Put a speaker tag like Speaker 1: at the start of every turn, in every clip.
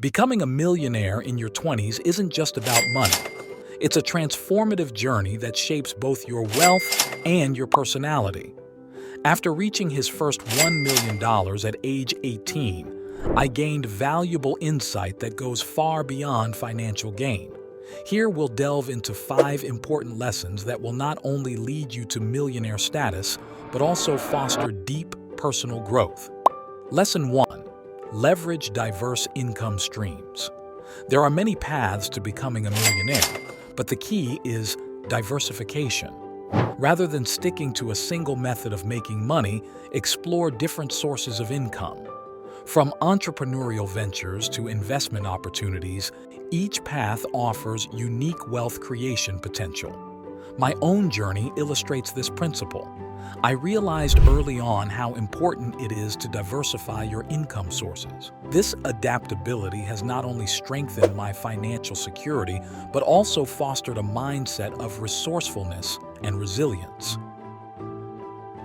Speaker 1: Becoming a millionaire in your 20s isn't just about money. It's a transformative journey that shapes both your wealth and your personality. After reaching his first $1 million at age 18, I gained valuable insight that goes far beyond financial gain. Here we'll delve into 5 important lessons that will not only lead you to millionaire status, but also foster deep personal growth. Lesson 1. Leverage diverse income streams. There are many paths to becoming a millionaire, but the key is diversification. Rather than sticking to a single method of making money, explore different sources of income. From entrepreneurial ventures to investment opportunities, each path offers unique wealth creation potential. My own journey illustrates this principle. I realized early on how important it is to diversify your income sources. This adaptability has not only strengthened my financial security, but also fostered a mindset of resourcefulness and resilience.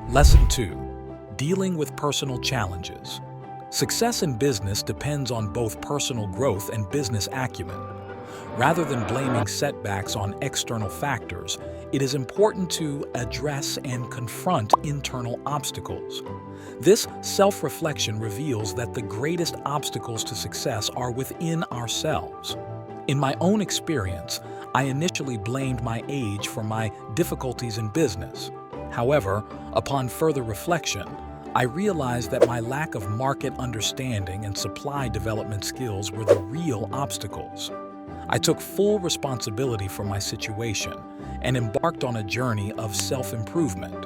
Speaker 1: Lesson 2. Dealing with personal challenges. Success in business depends on both personal growth and business acumen. Rather than blaming setbacks on external factors, it is important to address and confront internal obstacles. This self-reflection reveals that the greatest obstacles to success are within ourselves. In my own experience, I initially blamed my age for my difficulties in business. However, upon further reflection, I realized that my lack of market understanding and supply development skills were the real obstacles. I took full responsibility for my situation and embarked on a journey of self-improvement.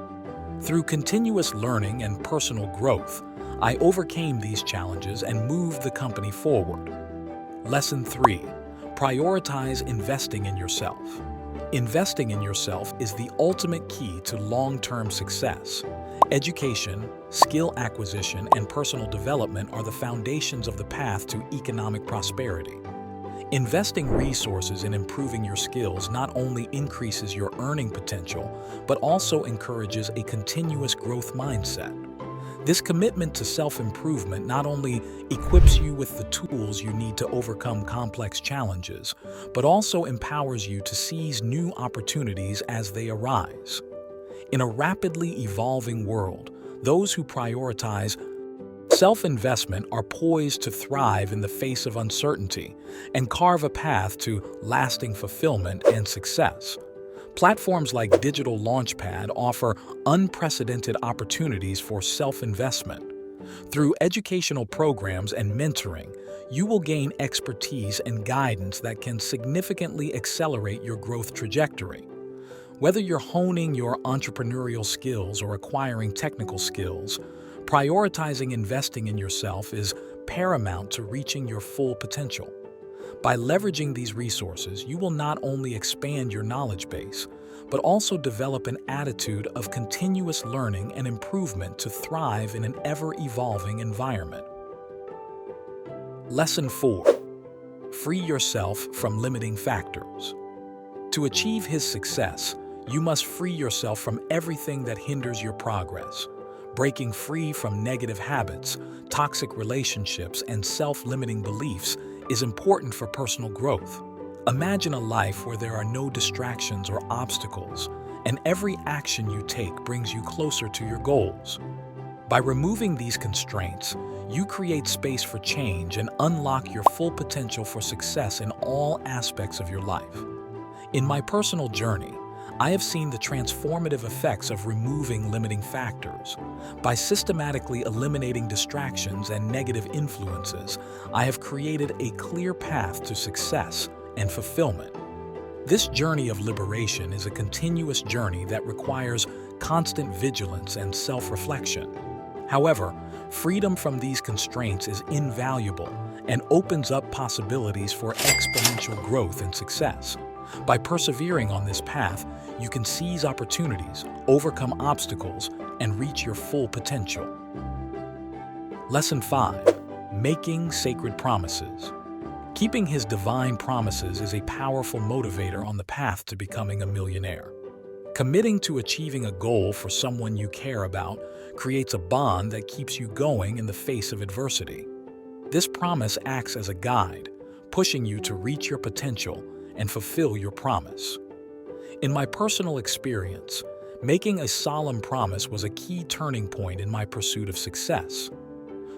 Speaker 1: Through continuous learning and personal growth, I overcame these challenges and moved the company forward. Lesson 3. Prioritize investing in yourself. Investing in yourself is the ultimate key to long-term success. Education, skill acquisition, and personal development are the foundations of the path to economic prosperity. Investing resources in improving your skills not only increases your earning potential, but also encourages a continuous growth mindset. This commitment to self-improvement not only equips you with the tools you need to overcome complex challenges, but also empowers you to seize new opportunities as they arise. In a rapidly evolving world, those who prioritize self-investment are poised to thrive in the face of uncertainty and carve a path to lasting fulfillment and success. Platforms like Digital Launchpad offer unprecedented opportunities for self-investment. Through educational programs and mentoring, you will gain expertise and guidance that can significantly accelerate your growth trajectory. Whether you're honing your entrepreneurial skills or acquiring technical skills, prioritizing investing in yourself is paramount to reaching your full potential. By leveraging these resources, you will not only expand your knowledge base, but also develop an attitude of continuous learning and improvement to thrive in an ever-evolving environment. Lesson 4. Free yourself from limiting factors. To achieve his success, you must free yourself from everything that hinders your progress. Breaking free from negative habits, toxic relationships, and self-limiting beliefs is important for personal growth. Imagine a life where there are no distractions or obstacles, and every action you take brings you closer to your goals. By removing these constraints, you create space for change and unlock your full potential for success in all aspects of your life. In my personal journey, I have seen the transformative effects of removing limiting factors. By systematically eliminating distractions and negative influences, I have created a clear path to success and fulfillment. This journey of liberation is a continuous journey that requires constant vigilance and self-reflection. However, freedom from these constraints is invaluable and opens up possibilities for exponential growth and success. By persevering on this path, you can seize opportunities, overcome obstacles, and reach your full potential. Lesson 5. Making sacred promises. Keeping his divine promises is a powerful motivator on the path to becoming a millionaire. Committing to achieving a goal for someone you care about creates a bond that keeps you going in the face of adversity. This promise acts as a guide, pushing you to reach your potential and fulfill your promise. In my personal experience, making a solemn promise was a key turning point in my pursuit of success.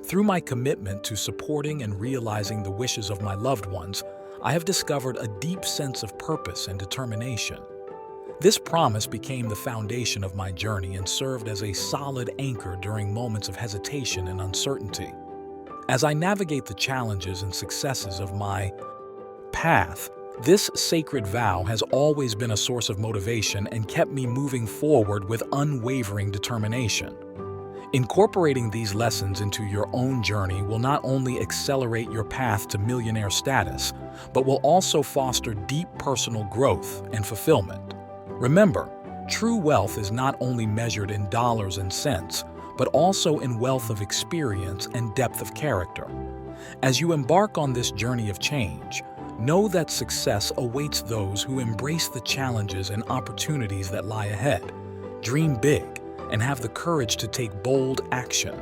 Speaker 1: Through my commitment to supporting and realizing the wishes of my loved ones, I have discovered a deep sense of purpose and determination. This promise became the foundation of my journey and served as a solid anchor during moments of hesitation and uncertainty. As I navigate the challenges and successes of my path, this sacred vow has always been a source of motivation and kept me moving forward with unwavering determination. Incorporating these lessons into your own journey will not only accelerate your path to millionaire status, but will also foster deep personal growth and fulfillment. Remember, true wealth is not only measured in dollars and cents, but also in wealth of experience and depth of character. As you embark on this journey of change, know that success awaits those who embrace the challenges and opportunities that lie ahead. Dream big and have the courage to take bold action.